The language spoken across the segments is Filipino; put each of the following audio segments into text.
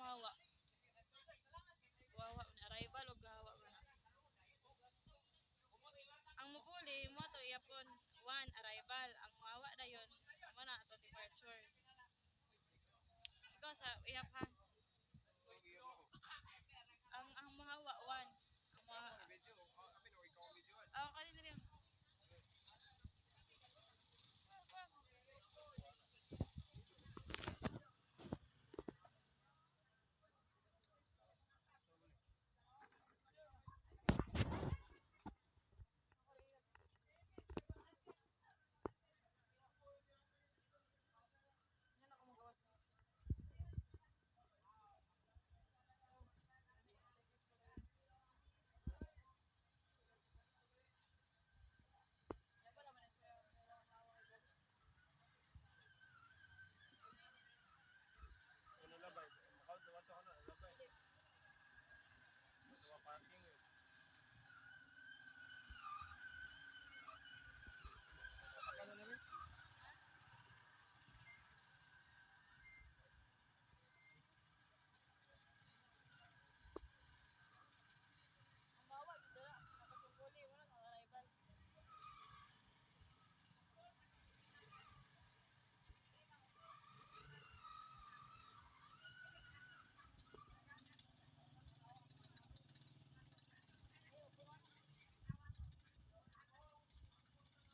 muhawa. Wawa na arrival o gahawa man. Ang mubuli mo to iyapon one arrival. Ang muhawa dayon mo na to departure. Ikaw sa iyap ha. Ang muhawa one. Ang muhawa. Oh, kanina rin. Yan ako magawas mo. Ano labay? Makaw daw ato ano labay. Sa parking eh. Ano namin? Ang muhawa dito na. Tapos yung mubuli mo na arrival.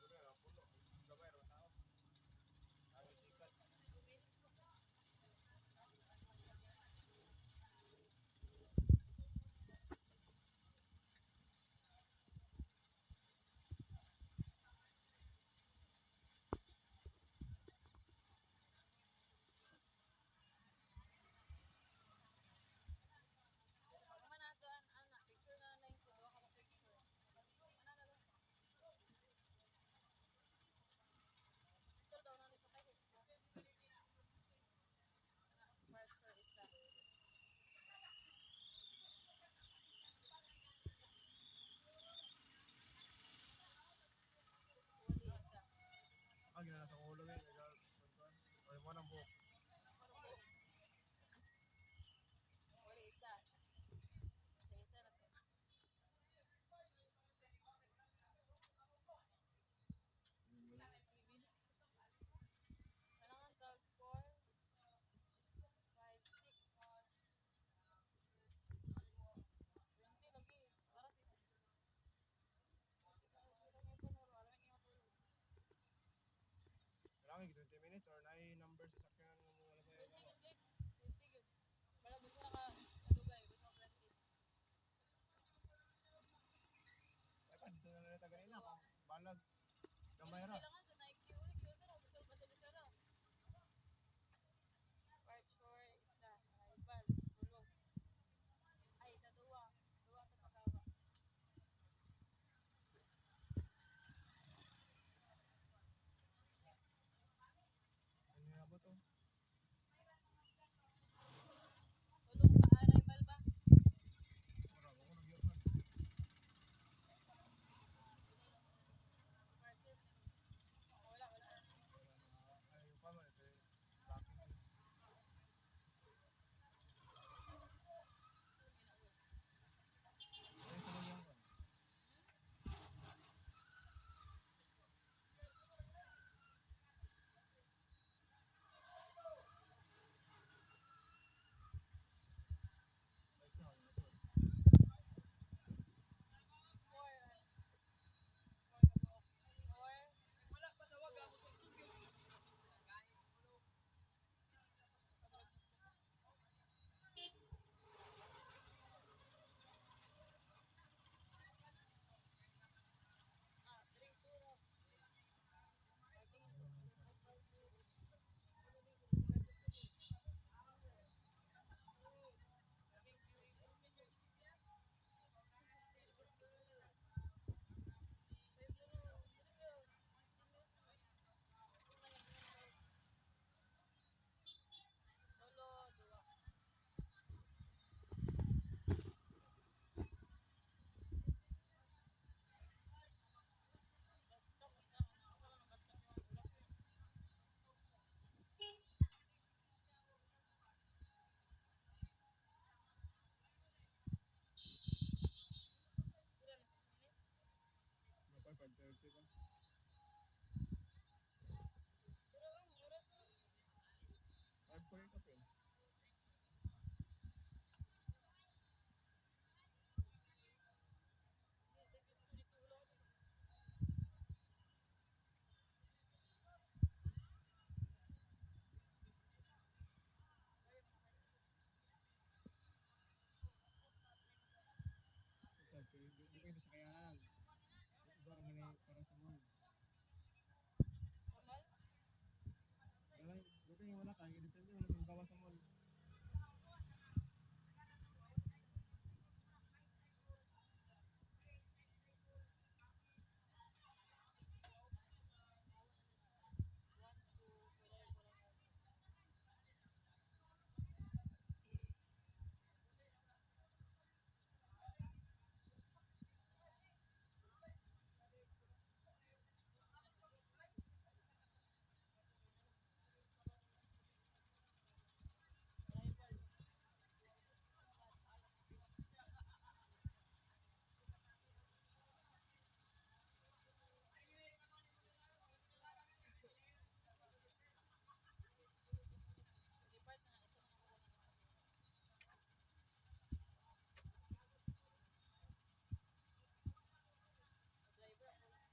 Puno na puno. Labay ro tao. Ay sikat. Naman nato anak picture na lang ko duha ka picture. Ana na lang. Picture daw na ni sa kay. Departure isa. Mubuli isa. Ah, ginala sa ulo eh. Nagal. Ay mo nang buhok. Mubuli isa. Isa na to. Kailangan tag 4, 5, 6. 20 lagi. Para si Kailangan 20 minutes or 9 numbers sa sakyan ng mga labay gawa. 20 gyud. Para gusto na ka kadugay, gusto ka 20. Ay pa dito na lang ta ganina kung balag gamay ra. Kailangan sa Nike uli kaya sa gusto pa dili sara. Part shore isa, rival, tulog. Ay, kaduwa. Duwa sa pagawa. Ano nga ba to? Tulog pa, rival ba? Mura ko nagyod man. Part 2. 5 ba? Pero ang oras mo, 5 ko yung kape. dito lang ako. Sabi ko, hindi ko yung sakayanan. Iba kami na para sa mall. Kamal? Wala, buti nga wala ka. Depende wala sa bawa sa mall. One, two, whatever. Arrival. Depart na nga, isa na nga wala na. Driver ako lang. Kasi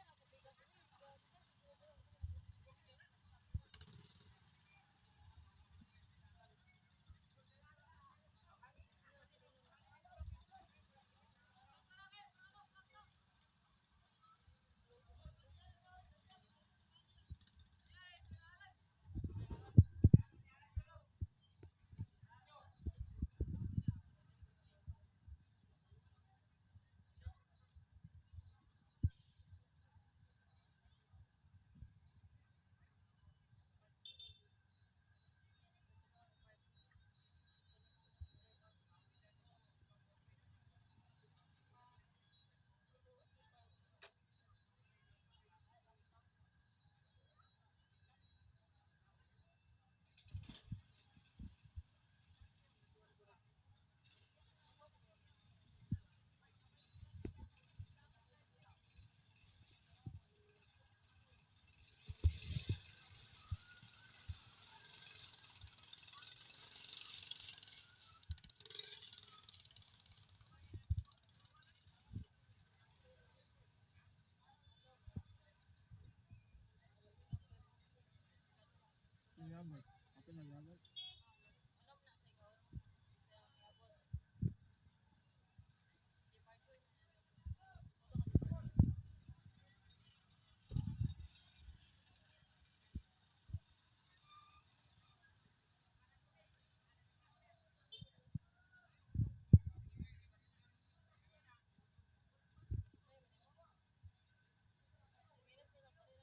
ako bigas ni, grabe ka. Yung yabot. Kape ng yabot. Ano na sa ikaw? Sa iabot. Departure. Ito ka departure. May minimo. Minus nila pa rin.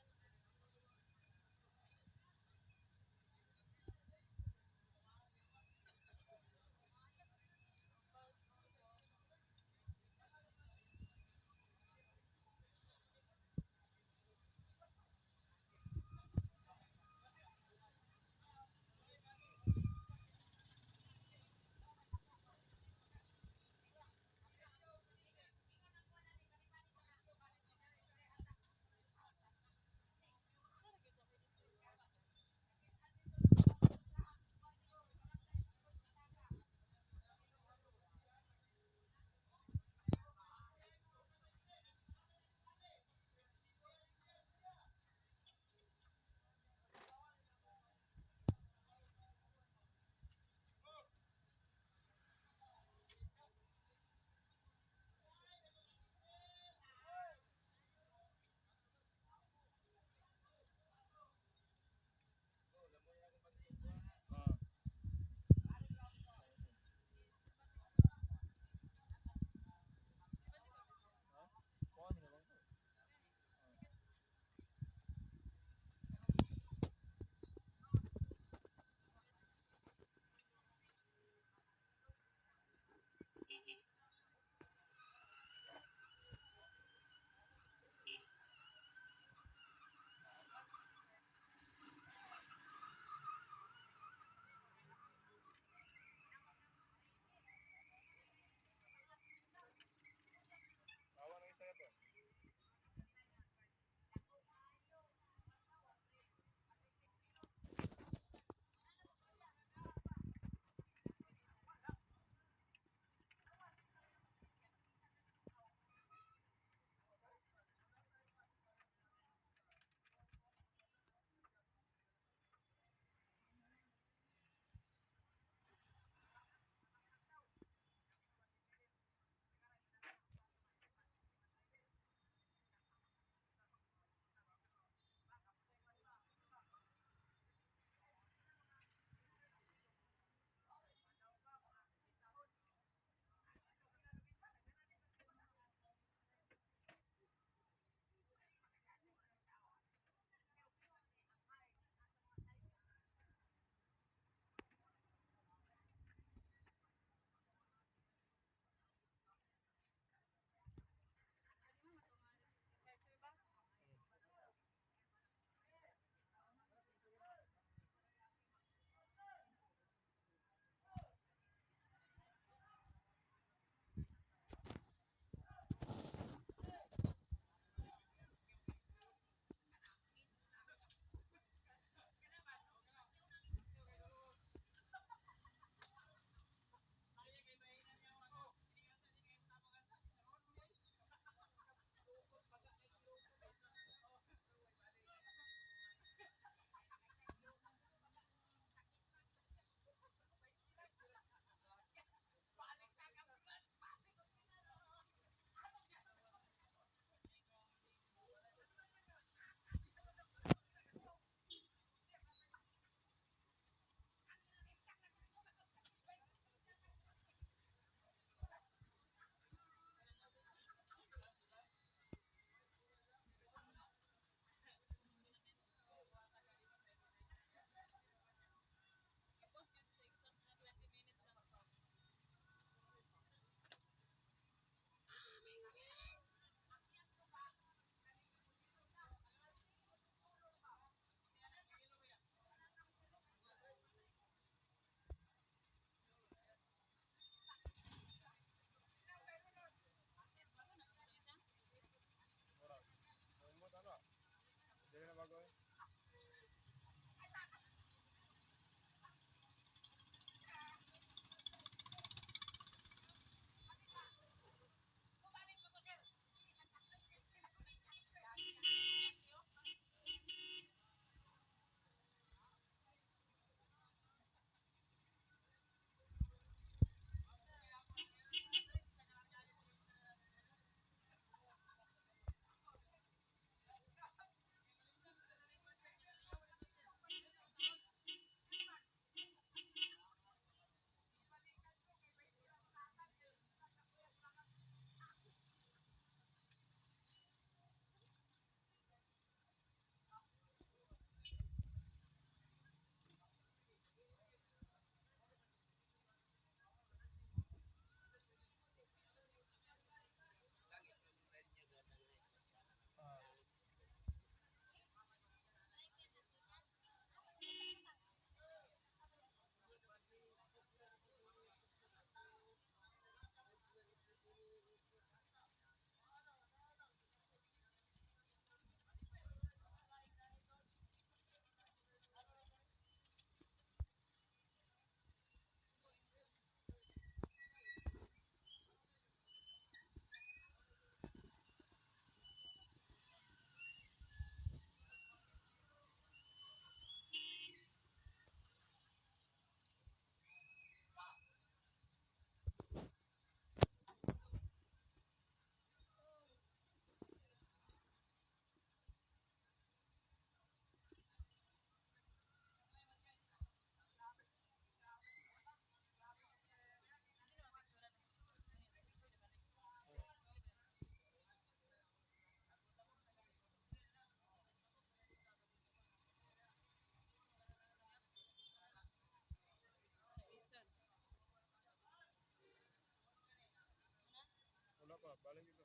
balik ito.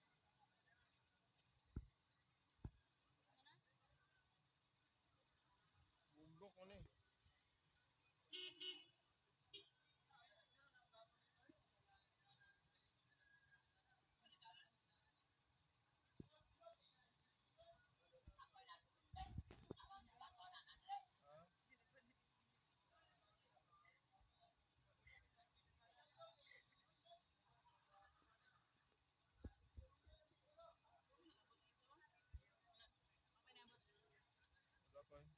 Ano na? Bundok mo ni. Ha? Wala pa eh.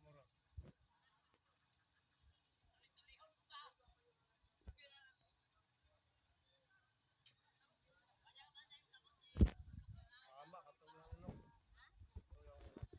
Mura. Tama, katong yung ano. Ito yung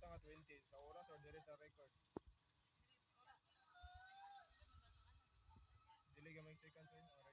asa nga 20 sa oras or dire sa record. Dili gamay seconds eh.